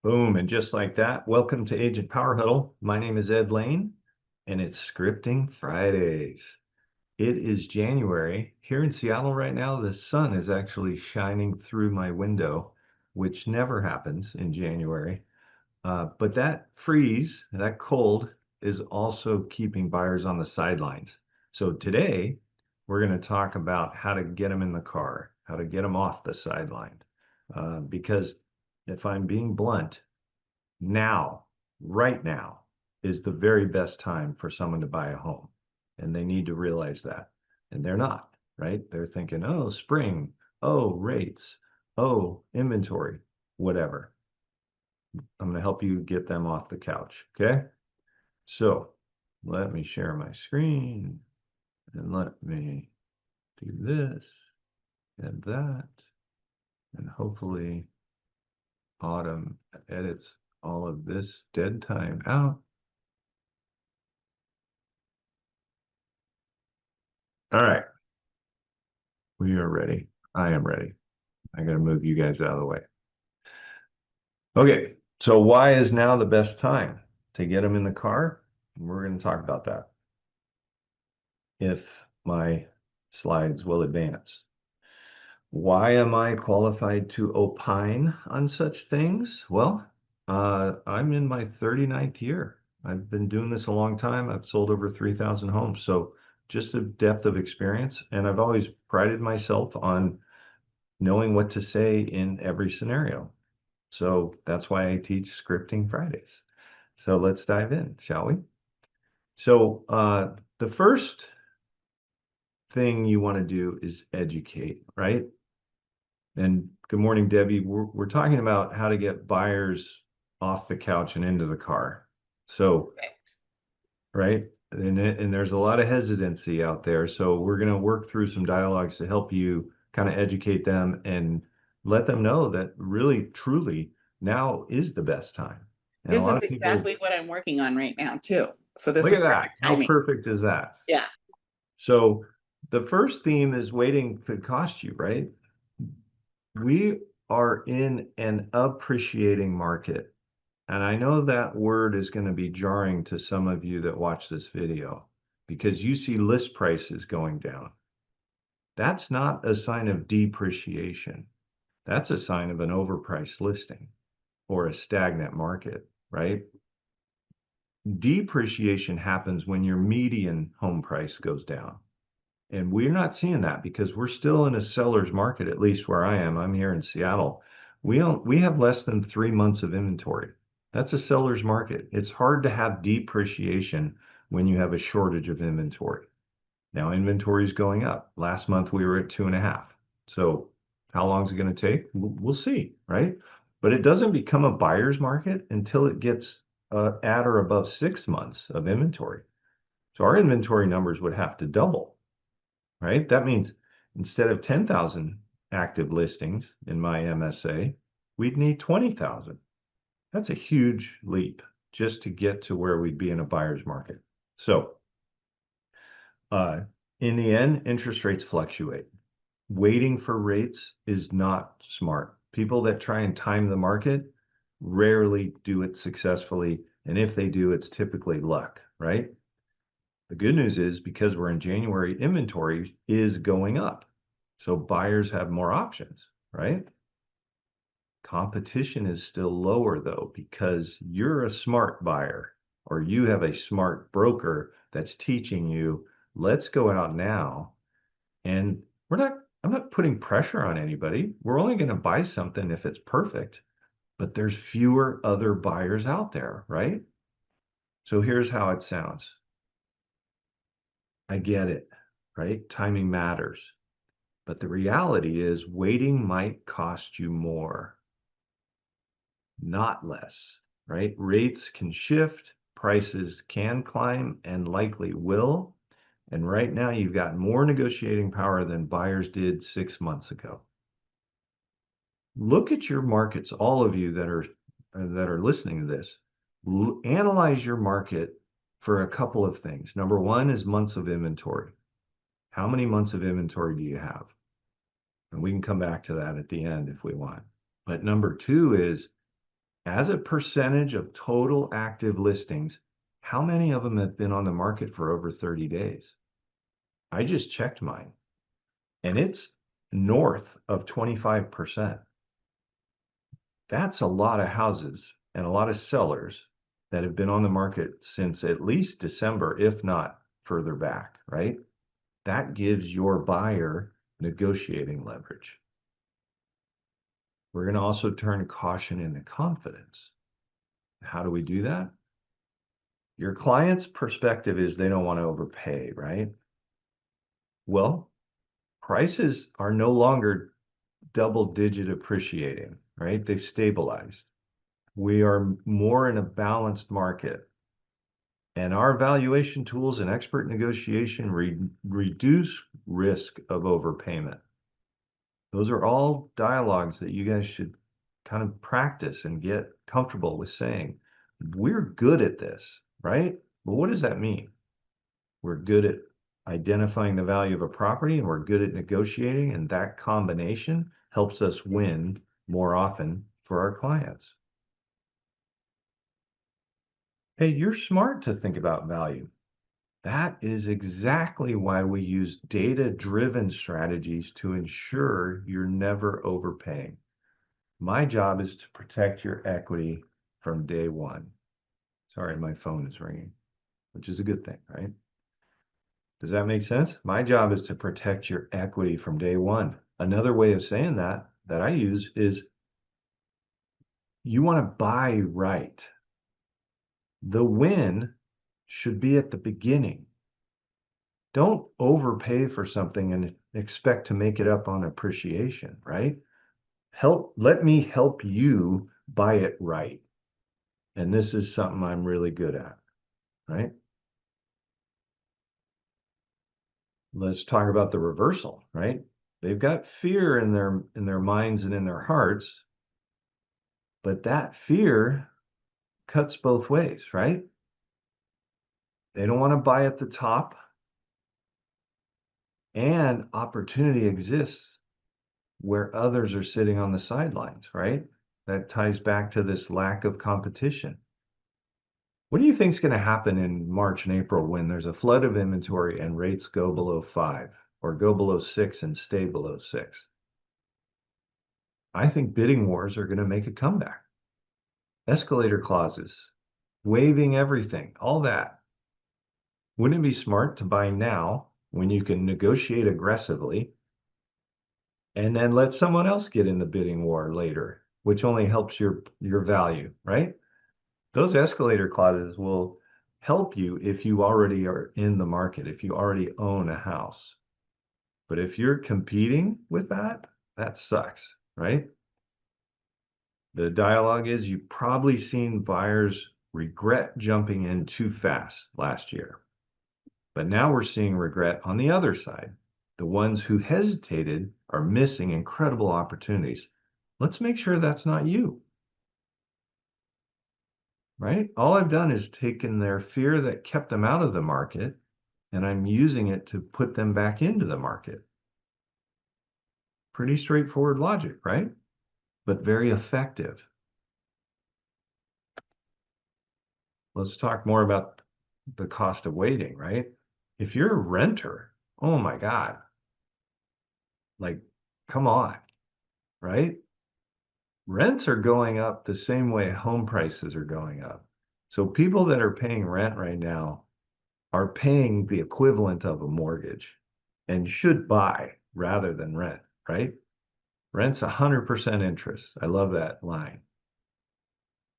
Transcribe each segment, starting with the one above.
Boom. And just like that, welcome to Agent Power Huddle. My name is Ed Laine, and it's Scripting Fridays. It is January. Here in Seattle right now, the sun is actually shining through my window, which never happens in January. But that freeze, that cold, is also keeping buyers on the sidelines. So today, we're going to talk about how to get them in the car, how to get them off the sideline. Because if I'm being blunt, now, right now, is the very best time for someone to buy a home. And they need to realize that. And they're not, right? They're thinking, oh, spring, oh, rates, oh, inventory, whatever. I'm going to help you get them off the couch. Okay. So let me share my screen and let me do this and that. And hopefully Autumn edits all of this dead time out. All right. We are ready. I am ready. I got to move you guys out of the way. Okay. So why is now the best time to get them in the car? We're going to talk about that if my slides will advance. Why am I qualified to opine on such things? Well, I'm in my 39th year. I've been doing this a long time. I've sold over 3,000 homes. So just a depth of experience. And I've always prided myself on knowing what to say in every scenario. So that's why I teach Scripting Fridays. So let's dive in, shall we? So the first thing you want to do is educate, right? And good morning, Debbie. We're talking about how to get buyers off the couch and into the car. So, right? And there's a lot of hesitancy out there. So we're going to work through some dialogues to help you kind of educate them and let them know that really, truly, now is the best time. And a This lot is of people, exactly what I'm working on right now too. So this look is at that. perfect How timing. perfect is that? Yeah. So the first theme is waiting could cost you, right? We are in an appreciating market. And I know that word is going to be jarring to some of you that watch this video because you see list prices going down. That's not a sign of depreciation. That's a sign of an overpriced listing or a stagnant market, right? Depreciation happens when your median home price goes down. And we're not seeing that because we're still in a seller's market, at least where I am. I'm here in Seattle. We have less than 3 months of inventory. That's a seller's market. It's hard to have depreciation when you have a shortage of inventory. Now inventory is going up. Last month we were at 2.5. So how long is it going to take? We'll see, right? But it doesn't become a buyer's market until it gets at or above 6 months of inventory. So our inventory numbers would have to double, right? That means instead of 10,000 active listings in my MSA, we'd need 20,000. That's a huge leap just to get to where we'd be in a buyer's market. So, uh, in the end, interest rates fluctuate. Waiting for rates is not smart. People that try and time the market rarely do it successfully. And if they do, it's typically luck, right? The good news is because we're in January, inventory is going up. So buyers have more options, right? Competition is still lower though, because you're a smart buyer or you have a smart broker that's teaching you, let's go out now. And I'm not putting pressure on anybody. We're only going to buy something if it's perfect, but there's fewer other buyers out there, right? So here's how it sounds. I get it, right? Timing matters. But the reality is waiting might cost you more, not less, right? Rates can shift, prices can climb and likely will. And right now you've got more negotiating power than buyers did 6 months ago. Look at your markets, all of you that are listening to this. Analyze your market for a couple of things. Number one is months of inventory. How many months of inventory do you have? And we can come back to that at the end if we want. But number two is As a percentage of total active listings, how many of them have been on the market for over 30 days? I just checked mine, and it's north of 25%. That's a lot of houses and a lot of sellers that have been on the market since at least December, if not further back, right? That gives your buyer negotiating leverage. We're going to also turn caution into confidence. How do we do that? Your client's perspective is they don't want to overpay, right? Well, prices are no longer double digit appreciating, right? They've stabilized. We are more in a balanced market. And our valuation tools and expert negotiation reduce risk of overpayment. Those are all dialogues that you guys should kind of practice and get comfortable with saying. We're good at this, right? Well, what does that mean? We're good at identifying the value of a property and we're good at negotiating, and that combination helps us win more often for our clients. Hey, you're smart to think about value. That is exactly why we use data-driven strategies to ensure you're never overpaying. My job is to protect your equity from day one. Sorry, my phone is ringing, which is a good thing, right? Does that make sense? My job is to protect your equity from day one. Another way of saying that I use is you want to buy right. The win should be at the beginning. Don't overpay for something and expect to make it up on appreciation, right? Let me help you buy it right. And this is something I'm really good at, right? Let's talk about the reversal, right? They've got fear in their minds and in their hearts, but that fear cuts both ways, right? They don't want to buy at the top, and opportunity exists where others are sitting on the sidelines, right? That ties back to this lack of competition. What do you think is going to happen in March and April when there's a flood of inventory and rates go below 5 or go below 6 and stay below 6? I think bidding wars are going to make a comeback. Escalator clauses, waiving everything, all that. Wouldn't it be smart to buy now when you can negotiate aggressively and then let someone else get in the bidding war later, which only helps your value, right? Those escalator clauses will help you if you already are in the market, if you already own a house. But if you're competing with that, that sucks, right? The dialogue is you've probably seen buyers regret jumping in too fast last year. But now we're seeing regret on the other side. The ones who hesitated are missing incredible opportunities. Let's make sure that's not you. Right? All I've done is taken their fear that kept them out of the market, and I'm using it to put them back into the market. Pretty straightforward logic, right? But very effective. Let's talk more about the cost of waiting, right? If you're a renter, oh my God, like, come on, right? Rents are going up the same way home prices are going up. So people that are paying rent right now are paying the equivalent of a mortgage and should buy rather than rent, right? Rent's 100% interest. I love that line.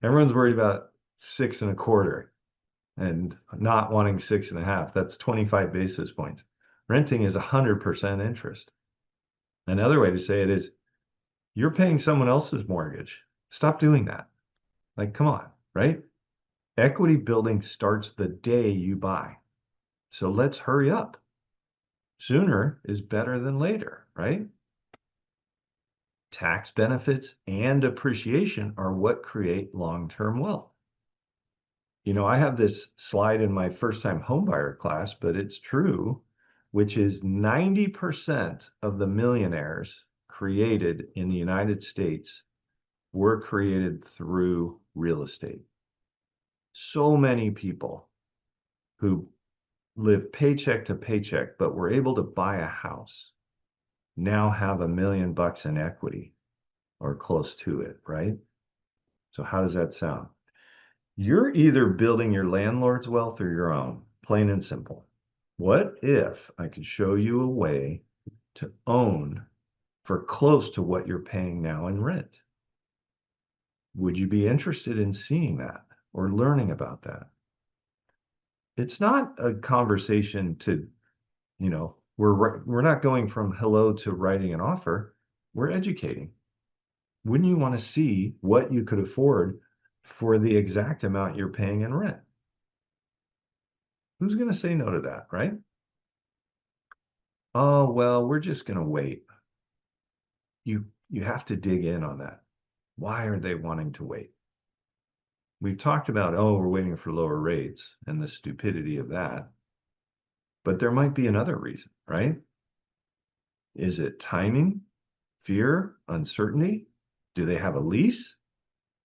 Everyone's worried about 6.25 and not wanting 6.5. That's 25 basis points. Renting is 100% interest. Another way to say it is you're paying someone else's mortgage. Stop doing that. Like, come on, right? Equity building starts the day you buy. So let's hurry up. Sooner is better than later, right? Tax benefits and appreciation are what create long-term wealth. You know, I have this slide in my first-time homebuyer class, but it's true, which is 90% of the millionaires created in the United States were created through real estate. So many people who live paycheck to paycheck, but were able to buy a house now have $1 million in equity or close to it, right? So how does that sound? You're either building your landlord's wealth or your own, plain and simple. What if I could show you a way to own for close to what you're paying now in rent? Would you be interested in seeing that or learning about that? It's not a conversation to, we're not going from hello to writing an offer. We're educating. Wouldn't you want to see what you could afford for the exact amount you're paying in rent? Who's going to say no to that, right? Oh, well, we're just going to wait. You have to dig in on that. Why are they wanting to wait? We've talked about, oh, we're waiting for lower rates and the stupidity of that. But there might be another reason, right? Is it timing, fear, uncertainty? Do they have a lease?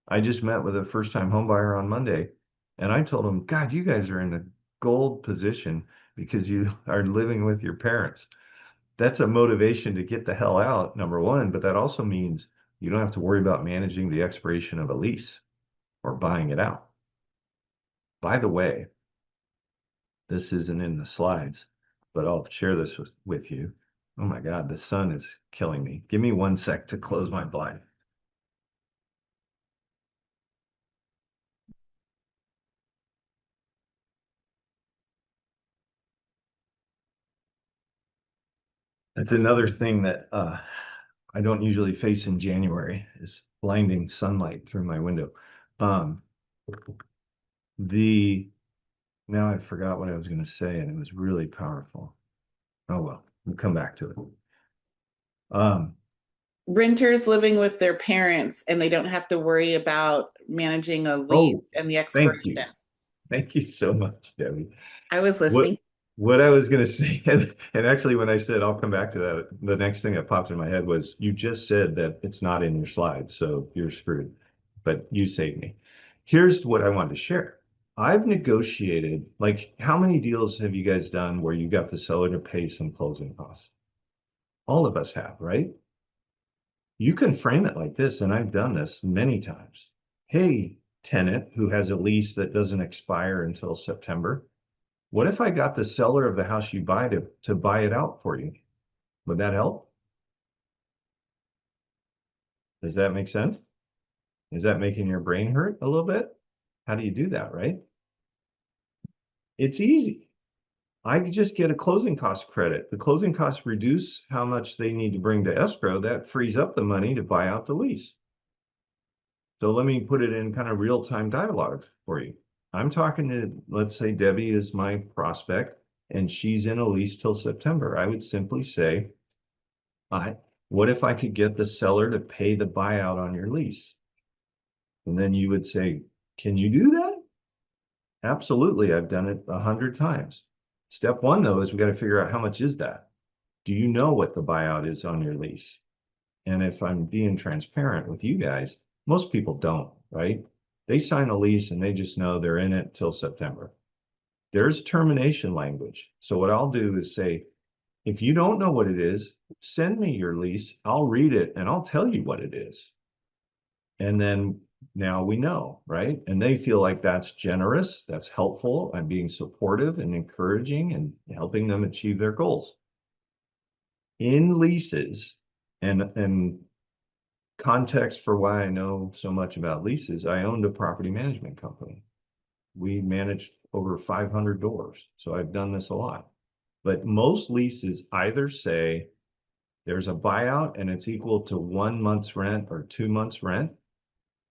I just met with a first-time homebuyer on Monday, and I told him, God, you guys are in a gold position because you are living with your parents. That's a motivation to get the hell out, number one, but that also means you don't have to worry about managing the expiration of a lease or buying it out. By the way, this isn't in the slides, but I'll share this with you. Oh my God, the sun is killing me. Give me 1 sec to close my blind. That's another thing that I don't usually face in January is blinding sunlight through my window. Um, the Now I forgot what I was going to say, and it was really powerful. Oh well, we'll come back to it. Um, Renters living with their parents and they don't have to worry about managing a lease oh, and the thank you. expiration. Thank you so much, Debbie. I was What listening. what I was going to say, and actually when I said I'll come back to that, the next thing that popped in my head was you just said that it's not in your slides, so you're screwed. But you saved me. Here's what I wanted to share. I've negotiated, like, how many deals have you guys done where you got the seller to pay some closing costs? All of us have, right? You can frame it like this, and I've done this many times. Hey, tenant who has a lease that doesn't expire until September, what if I got the seller of the house you buy to buy it out for you? Would that help? Does that make sense? Is that making your brain hurt a little bit? How do you do that, right? It's easy. I just get a closing cost credit. The closing costs reduce how much they need to bring to escrow. That frees up the money to buy out the lease. So let me put it in kind of real-time dialogue for you. I'm talking to, let's say Debbie is my prospect and she's in a lease till September. I would simply say, I, what if I could get the seller to pay the buyout on your lease? And then you would say, can you do that? Absolutely. I've done it 100 times. Step one, though, is we got to figure out how much is that? Do you know what the buyout is on your lease? And if I'm being transparent with you guys, most people don't, right? They sign a lease and they just know they're in it till September. There's termination language. So what I'll do is say, if you don't know what it is, send me your lease. I'll read it and I'll tell you what it is. And then now we know, right? And they feel like that's generous, that's helpful. I'm being supportive and encouraging and helping them achieve their goals. In leases, and context for why I know so much about leases, I owned a property management company. We managed over 500 doors. So I've done this a lot. But most leases either say there's a buyout and it's equal to 1 month's rent or 2 months' rent,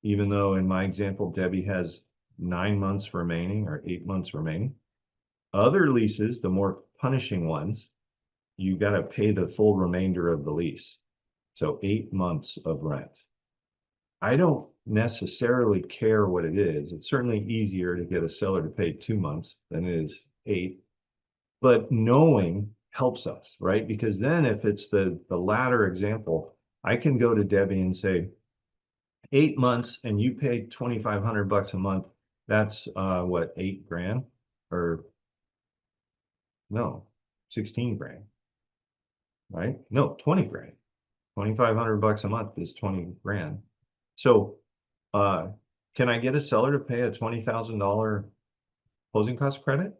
even though in my example, Debbie has 9 months remaining or 8 months remaining. Other leases, the more punishing ones, you got to pay the full remainder of the lease. So 8 months of rent. I don't necessarily care what it is. It's certainly easier to get a seller to pay 2 months than it is 8. But knowing helps us, right? Because then if it's the latter example, I can go to Debbie and say, 8 months and you pay 2,500 bucks a month, that's what, 8 grand? Or no, 16 grand, right? No, 20 grand. 2,500 bucks a month is 20 grand. So uh can I get a seller to pay a $20,000 closing cost credit?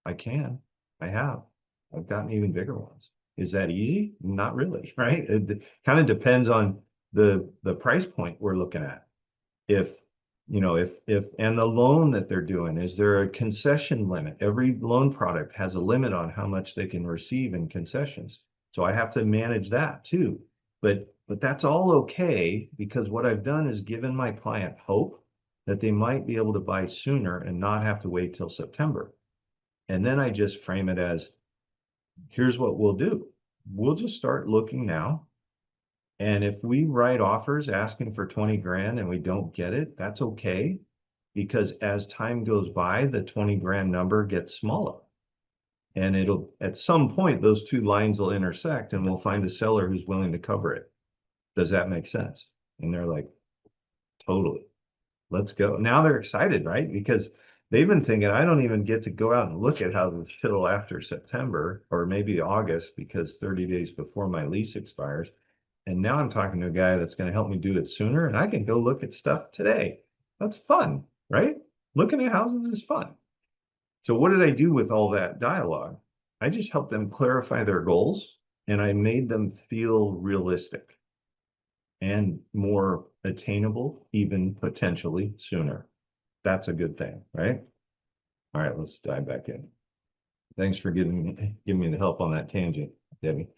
I can. I have. I've gotten even bigger ones. Is that easy? Not really, right? It kind of depends on the price point we're looking at. If if and the loan that they're doing, is there a concession limit? Every loan product has a limit on how much they can receive in concessions. So I have to manage that too. But that's all okay because what I've done is given my client hope that they might be able to buy sooner and not have to wait till September. And then I just frame it as, here's what we'll do. We'll just start looking now. And if we write offers asking for 20 grand and we don't get it, that's okay. Because as time goes by, the 20 grand number gets smaller. And it'll, at some point, those two lines will intersect and we'll find a seller who's willing to cover it. Does that make sense? And they're like, totally. Let's go. Now they're excited, right? Because they've been thinking, I don't even get to go out and look at houses till after September or maybe August because 30 days before my lease expires. And now I'm talking to a guy that's going to help me do it sooner and I can go look at stuff today. That's fun, right? Looking at houses is fun. So what did I do with all that dialogue? I just helped them clarify their goals and I made them feel realistic and more attainable, even potentially sooner. That's a good thing, right? All right, let's dive back in. Thanks for giving me the help on that tangent, Debbie.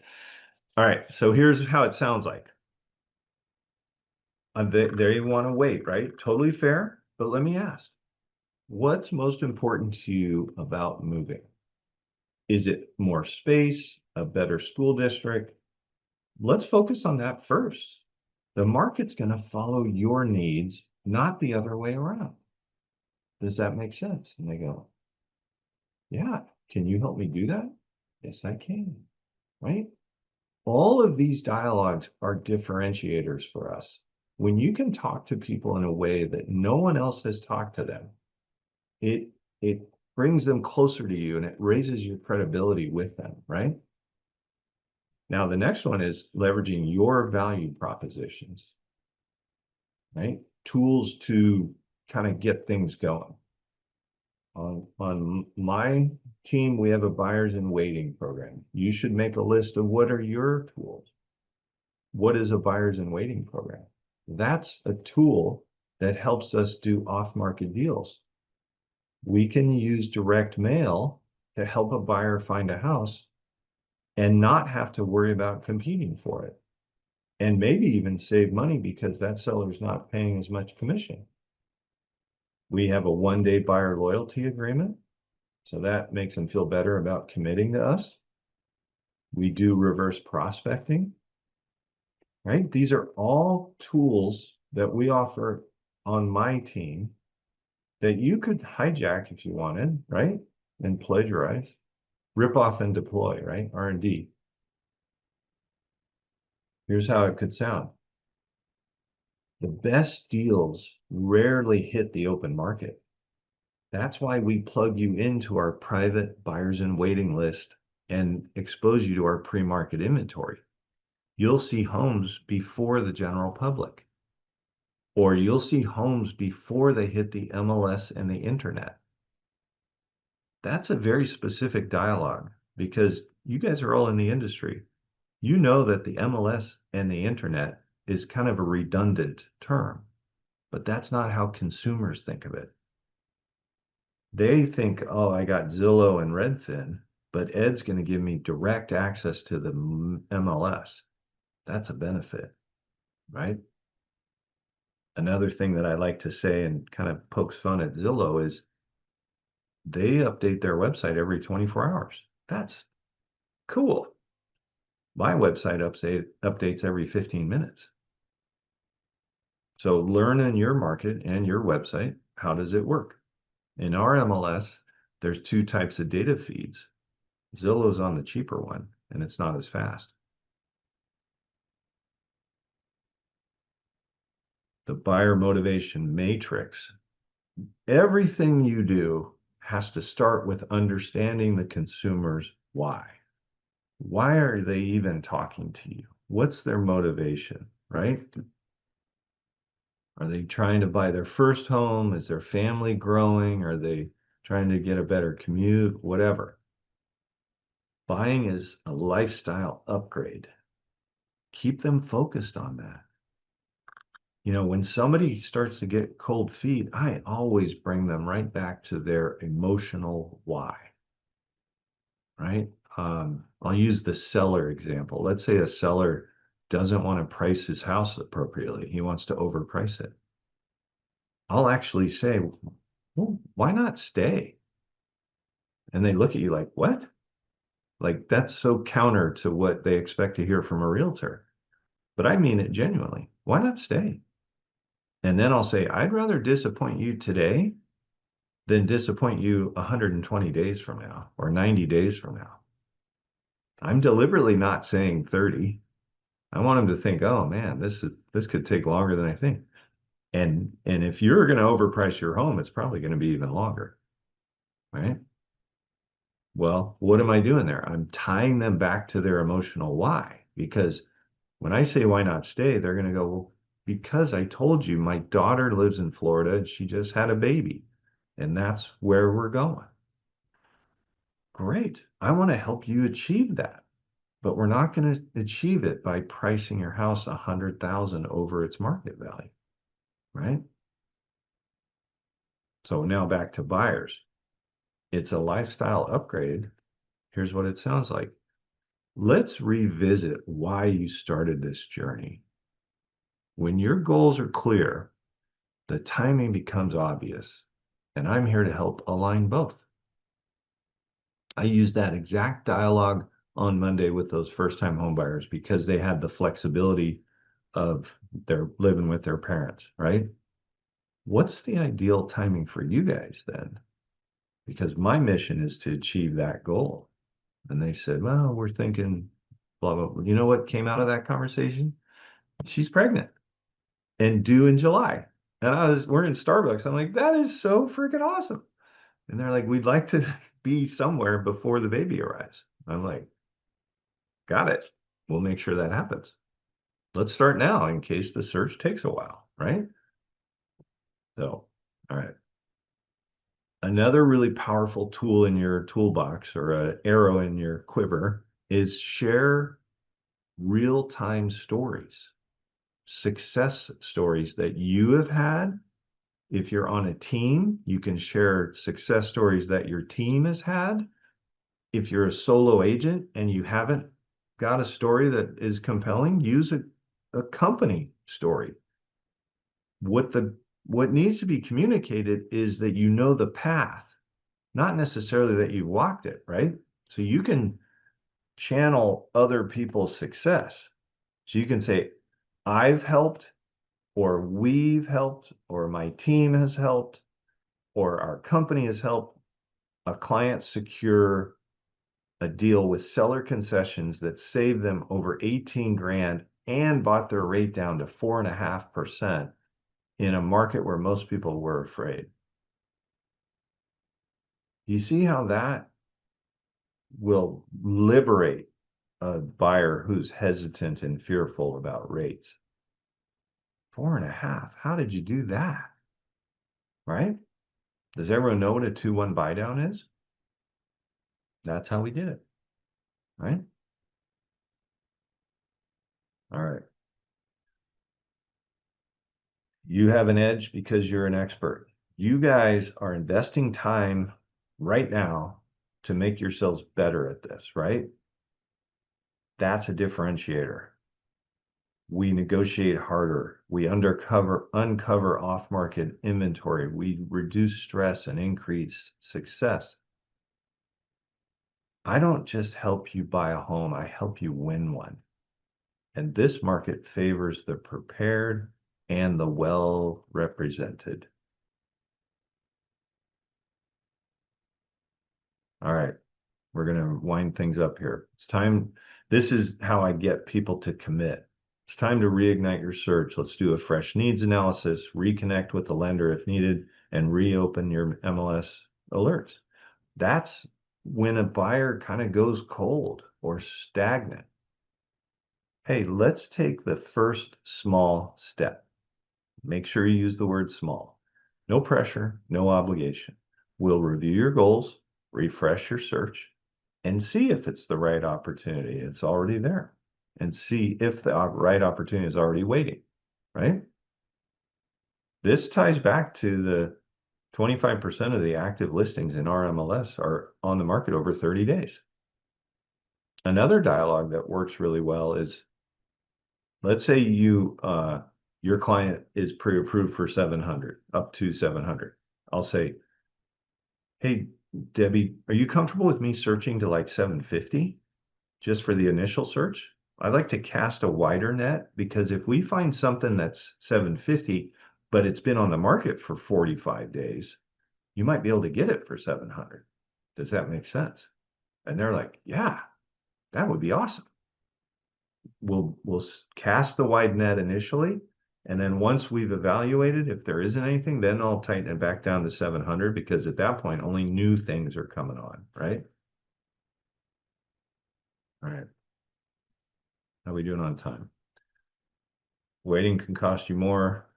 All right, so here's how it sounds like. There you want to wait, right? Totally fair. But let me ask, what's most important to you about moving? Is it more space, a better school district? Let's focus on that first. The market's going to follow your needs, not the other way around. Does that make sense? And they go, yeah, can you help me do that? Yes, I can, right? All of these dialogues are differentiators for us. When you can talk to people in a way that no one else has talked to them, it it brings them closer to you and it raises your credibility with them, right? Now, the next one is leveraging your value propositions, right? Tools to kind of get things going. On my team, we have a buyers in waiting program. You should make a list of what are your tools. What is a buyers in waiting program? That's a tool that helps us do off-market deals. We can use direct mail to help a buyer find a house and not have to worry about competing for it. And maybe even save money because that seller's not paying as much commission. We have a 1-day buyer loyalty agreement. So that makes them feel better about committing to us. We do reverse prospecting, right? These are all tools that we offer on my team that you could hijack if you wanted, right? And plagiarize, rip off and deploy, right? R&D. Here's how it could sound. The best deals rarely hit the open market. That's why we plug you into our private buyers in waiting list and expose you to our pre-market inventory. You'll see homes before the general public, or you'll see homes before they hit the MLS and the internet. That's a very specific dialogue because you guys are all in the industry. You know that the MLS and the internet is kind of a redundant term, but that's not how consumers think of it. They think, oh, I got Zillow and Redfin, but Ed's going to give me direct access to the MLS. That's a benefit, right? Another thing that I like to say and kind of pokes fun at Zillow is they update their website every 24 hours. That's cool. My website updates every 15 minutes. So learn in your market and your website, how does it work? In our MLS, there's two types of data feeds. Zillow's on the cheaper one, and it's not as fast. the buyer motivation matrix. Everything you do has to start with understanding the consumer's why. Why are they even talking to you? What's their motivation, right? Are they trying to buy their first home? Is their family growing? Are they trying to get a better commute? Whatever. Buying is a lifestyle upgrade. Keep them focused on that. When somebody starts to get cold feet, I always bring them right back to their emotional why, right? I'll use the seller example. Let's say a seller doesn't want to price his house appropriately. He wants to overprice it. I'll actually say, well, why not stay? And they look at you like, what? Like that's so counter to what they expect to hear from a realtor. But I mean it genuinely. Why not stay? And then I'll say, I'd rather disappoint you today than disappoint you 120 days from now or 90 days from now. I'm deliberately not saying 30. I want them to think, oh man, this could take longer than I think. And if you're going to overprice your home, it's probably going to be even longer, right? Well, what am I doing there? I'm tying them back to their emotional why. Because when I say why not stay, they're going to go, well, because I told you my daughter lives in Florida and she just had a baby, and that's where we're going. Great. I want to help you achieve that, but we're not going to achieve it by pricing your house 100,000 over its market value, right? So now back to buyers. It's a lifestyle upgrade. Here's what it sounds like. Let's revisit why you started this journey. When your goals are clear, the timing becomes obvious, and I'm here to help align both. I used that exact dialogue on Monday with those first-time homebuyers because they had the flexibility of their living with their parents, right? What's the ideal timing for you guys then? Because my mission is to achieve that goal. And they said, well, we're thinking blah, blah, blah. You know what came out of that conversation? She's pregnant and due in July. And we're in Starbucks. I'm like, that is so freaking awesome. And they're like, we'd like to be somewhere before the baby arrives. I'm like, got it. We'll make sure that happens. Let's start now in case the search takes a while, right? So, all right. Another really powerful tool in your toolbox or an arrow in your quiver is share real-time stories, success stories that you have had. If you're on a team, you can share success stories that your team has had. If you're a solo agent and you haven't got a story that is compelling, use a company story. What needs to be communicated is that you know the path, not necessarily that you walked it, right? So you can channel other people's success. So you can say, I've helped, or we've helped, or my team has helped, or our company has helped a client secure a deal with seller concessions that saved them over 18 grand and bought their rate down to 4.5% in a market where most people were afraid. You see how that will liberate a buyer who's hesitant and fearful about rates. 4.5. How did you do that? Right? Does everyone know what a 2-1 buy down is? That's how we did it. Right? All right. You have an edge because you're an expert. You guys are investing time right now to make yourselves better at this, right? That's a differentiator. We negotiate harder. We uncover off-market inventory. We reduce stress and increase success. I don't just help you buy a home, I help you win one. And this market favors the prepared and the well represented. All right, we're going to wind things up here. It's time. This is how I get people to commit. It's time to reignite your search. Let's do a fresh needs analysis, reconnect with the lender if needed, and reopen your MLS alerts. That's when a buyer kind of goes cold or stagnant. Hey, let's take the first small step. Make sure you use the word small. No pressure, no obligation. We'll review your goals, refresh your search, and see if it's the right opportunity. It's already there. And see if the right opportunity is already waiting, right? This ties back to the 25% of the active listings in our MLS are on the market over 30 days. Another dialogue that works really well is, let's say your client is pre-approved for 700, up to 700. I'll say, hey, Debbie, are you comfortable with me searching to like 750 just for the initial search? I'd like to cast a wider net, because if we find something that's 750, but it's been on the market for 45 days, you might be able to get it for 700. Does that make sense? And they're like, yeah, that would be awesome. We'll cast the wide net initially, and then once we've evaluated, if there isn't anything, then I'll tighten it back down to 700, because at that point, only new things are coming on, right? All right. How are we doing on time? Waiting can cost you more.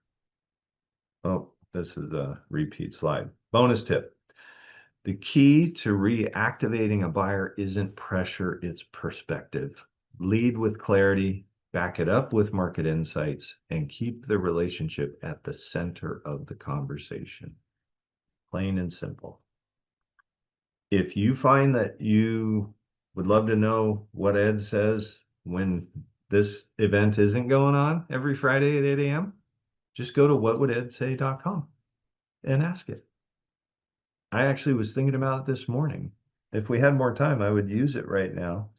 Oh, this is a repeat slide. Bonus tip. The key to reactivating a buyer isn't pressure, it's perspective. Lead with clarity, back it up with market insights, and keep the relationship at the center of the conversation. Plain and simple. If you find that you would love to know what Ed says when this event isn't going on every Friday at 8 a.m., just go to whatwouldEdSay.com and ask it. I actually was thinking about it this morning. If we had more time, I would use it right now,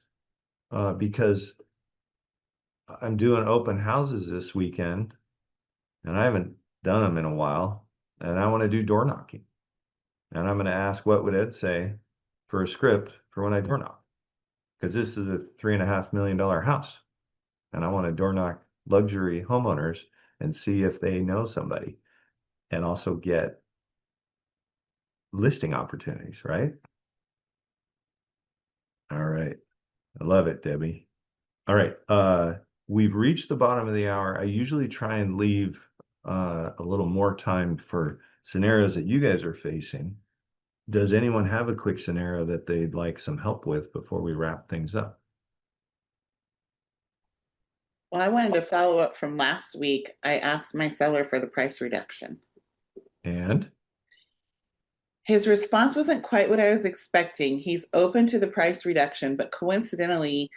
because I'm doing open houses this weekend and I haven't done them in a while, and I want to do door knocking. And I'm going to ask, what would Ed say for a script for when I door knock? Because this is a $3.5 million house, and I want to door knock luxury homeowners and see if they know somebody, and also get listing opportunities, right? All right. I love it, Debbie. All right. We've reached the bottom of the hour. I usually try and leave a little more time for scenarios that you guys are facing. Does anyone have a quick scenario that they'd like some help with before we wrap things up? Well, I wanted to follow up from last week. I asked my seller for the price reduction. And His response wasn't quite what I was expecting. He's open to the price reduction, but coincidentally,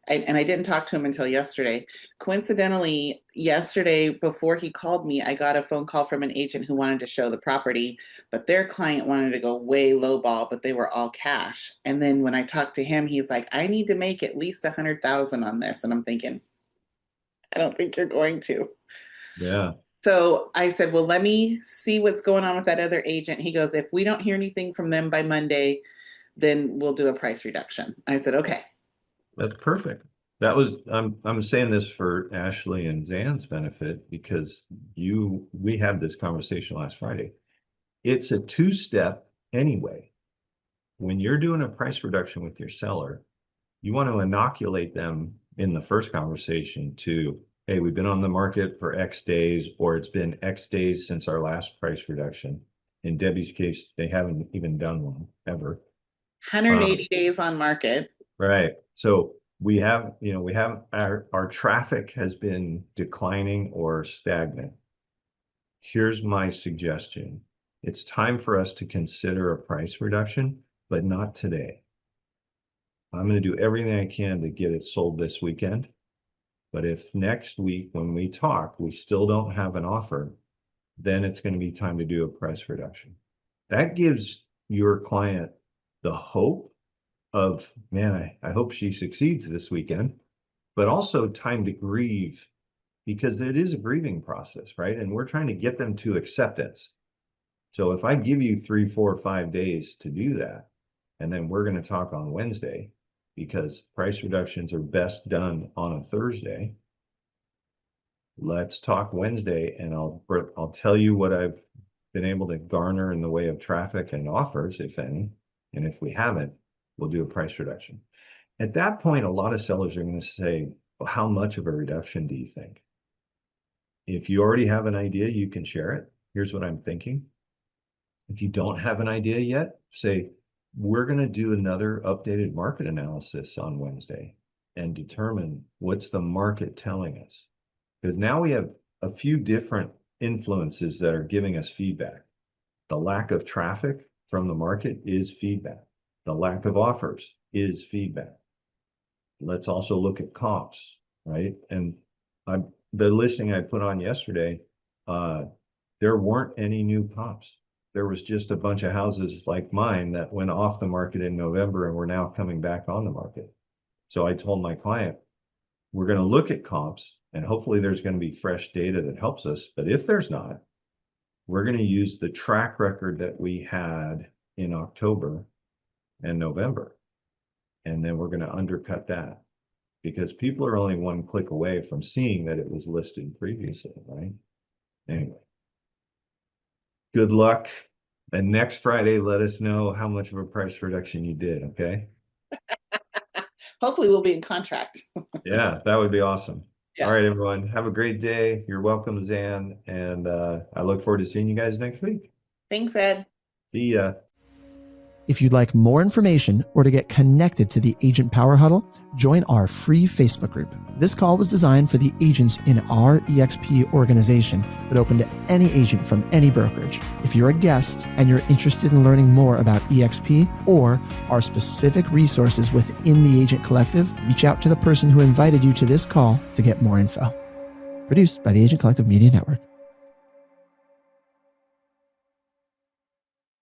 and I didn't talk to him until yesterday. Coincidentally, yesterday before he called me, I got a phone call from an agent who wanted to show the property, but their client wanted to go way low ball, but they were all cash. And then when I talked to him, he's like, "I need to make at least 100,000 on this," and I'm thinking, I don't think you're going to. yeah, So I said, well, let me see what's going on with that other agent. He goes, if we don't hear anything from them by Monday, then we'll do a price reduction. I said, okay. that's perfect. That was I'm saying this for Ashley and Zan's benefit, because we had this conversation last Friday. It's a two-step anyway. When you're doing a price reduction with your seller, you want to inoculate them in the first conversation to, hey, we've been on the market for X days, or it's been X days since our last price reduction. In Debbie's case, they haven't even done one ever. 180 days on market. Right. So we have our traffic has been declining or stagnant. Here's my suggestion. It's time for us to consider a price reduction, but not today. I'm going to do everything I can to get it sold this weekend. But if next week when we talk, we still don't have an offer, then it's going to be time to do a price reduction. That gives your client the hope of, man, I hope she succeeds this weekend, but also time to grieve, because it is a grieving process, right? And we're trying to get them to acceptance. So if I give you 3, 4, 5 days to do that, and then we're going to talk on Wednesday, because price reductions are best done on a Thursday, let's talk Wednesday, and I'll tell you what I've been able to garner in the way of traffic and offers, if any. And if we haven't, we'll do a price reduction. At that point, a lot of sellers are going to say, well, how much of a reduction do you think? If you already have an idea, you can share it. Here's what I'm thinking. If you don't have an idea yet, say, we're going to do another updated market analysis on Wednesday and determine what's the market telling us. Because now we have a few different influences that are giving us feedback. The lack of traffic from the market is feedback. The lack of offers is feedback. Let's also look at comps, right? And the listing I put on yesterday, there weren't any new comps. There was just a bunch of houses like mine that went off the market in November and were now coming back on the market. So I told my client, we're going to look at comps, and hopefully there's going to be fresh data that helps us. But if there's not, we're going to use the track record that we had in October and November. And then we're going to undercut that, because people are only one click away from seeing that it was listed previously, right? Anyway, good luck. And next Friday, let us know how much of a price reduction you did, okay? Hopefully we'll be in contract. Yeah, that would be awesome. Yeah. All right, everyone. Have a great day. You're welcome, Zan. And I look forward to seeing you guys next week. Thanks, Ed. See ya. If you'd like more information or to get connected to the Agent Power Huddle, join our free Facebook group. This call was designed for the agents in our EXP organization, but open to any agent from any brokerage. If you're a guest and you're interested in learning more about EXP or our specific resources within the Agent Collective, reach out to the person who invited you to this call to get more info. Produced by the Agent Collective Media Network.